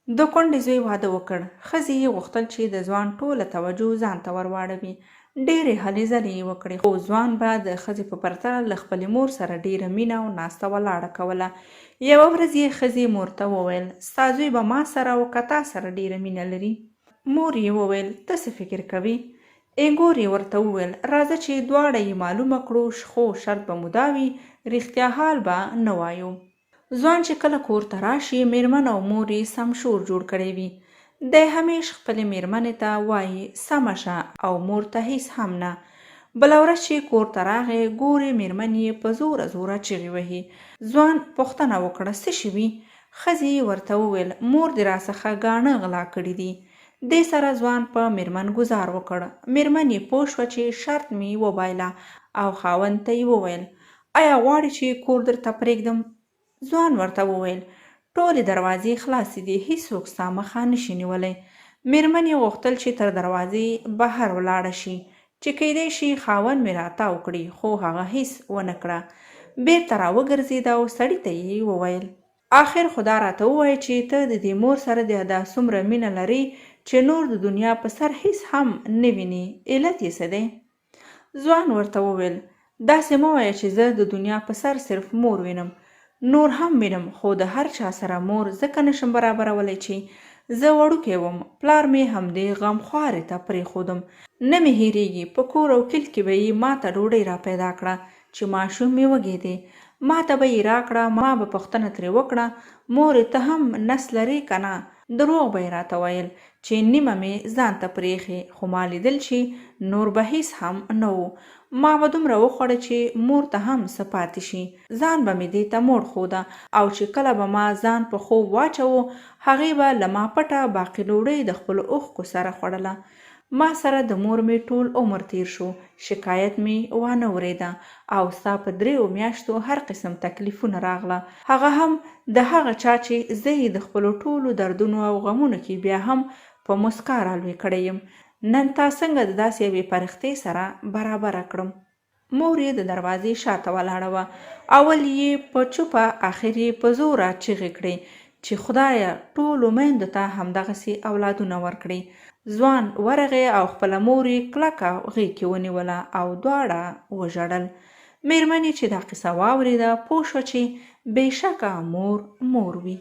د کونډې زوی واده وکړ. ښځې یې غوښتل چې د ځوان ټوله توجه ځان ته ور واړوي. ډېرې هلې ځلې یې وکړې، خو ځوان به د ښځې په پرتله له خپلې مور سره ډېره مینه او ناسته ولاړه کوله. یوه ورځ یې ښځې مور ته وویل: ستا زوی به ما سره او که تا سره ډېره مینه لري؟ مور یې وویل: ته څه فکر کوې؟ ایګور یې ورته وویل: راځه چې دواړه یې معلومه کړو، خو شرط به مو دا وي رښتیا حال به نه وایو. ځوان چې کله کور ته راشي، میرمن او مور یې سم شور جوړ کړی وي. دی همیش خپلې میرمنې ته وایي سمه شه او مور ته هیڅ هم نه. بله ورځ چې کور ته راغی، ګورې میرمن یې په زوره زوره چغې وهي. ځوان پوښتنه وکړه: څه شوي؟ ښځې ورته وویل: مور دې راڅخه ګاڼه غلا کړي دي. دې سره ځوان په میرمن ګزار وکړ. میرمن یې پوه شوه چې شرط مې وبایله او خاوند ته یې وویل: آیا غواړې چې کور درته پرېږدم؟ ځوان ورته وویل: ټولې دروازې خلاصې دي، هیڅوک ستا مخه نشي نیولی. میرمن یې غوښتل چې تر دروازې بهر ولاړه شي چې کیدای شي خاوند مې راتاو کړي، خو هغه هیڅ ونه کړه. بیرته راوګرځېده او سړي ته یې وویل: آخر خو دا راته ووایه چې ته د دې مور سره دا څومره مینه لرې چې نور د دنیا په سر هیڅ هم نه وینې، علت یې څه دی؟ ځوان ورته وویل: داسې مه وایه چې زه د دنیا په سر صرف مور وینم، نور هم وینم، خو د هر چا سره مور ځکه نشم برابرولی چې زه وړوکی وم، پلار مې همدې غمخوارې ته پرېښودم. نه مې هېرېږي، په کور او کلي کې به یې ما ته ډوډۍ را پیدا کړه چې ماشوم مې وږی دی، ما ته به یې راکړه، ما به پوښتنه ترې وکړه: مورې ته هم نس لرې که نه؟ دروغ به یې راته ویل چې نیمه مې ځان ته پرېښې، خو ما لیدل چې نور به هیڅ هم نه و. ما به دومره وخوړه چې مور ته هم څه پاتې شي. ځان به مې دې ته موړ ښوده، او چې کله به ما ځان په خوب واچوه، هغې به له ما پټه باقي ډوډۍ د خپلو اوښکو سره خوړله. ما سره د مور مې ټول عمر تیر شو، شکایت مې وانه ورېده، او ستا په 3 میاشتو هر قسم تکلیفونه راغله، هغه هم د هغه چا چې زه یې د خپلو ټولو دردونو او غمونو کې بیا هم په مسکا رالوی کړی یم. نن تا څنګه د داسې یوې فرښتې سره برابره کړم؟ مور یې د دروازې شاته ولاړه وه. اول یې په چوپه، اخر یې په زوره چغې کړې چې خدایه ټولو میندو ته همدغسې اولادونه ورکړي. ځوان ورغی او خپله مور یې کلکه غېږ کې ونیوله او دواړه وژړل. میرمن یې چې دا قصه واورېده، پوه شوه چې بېشکه مور وي.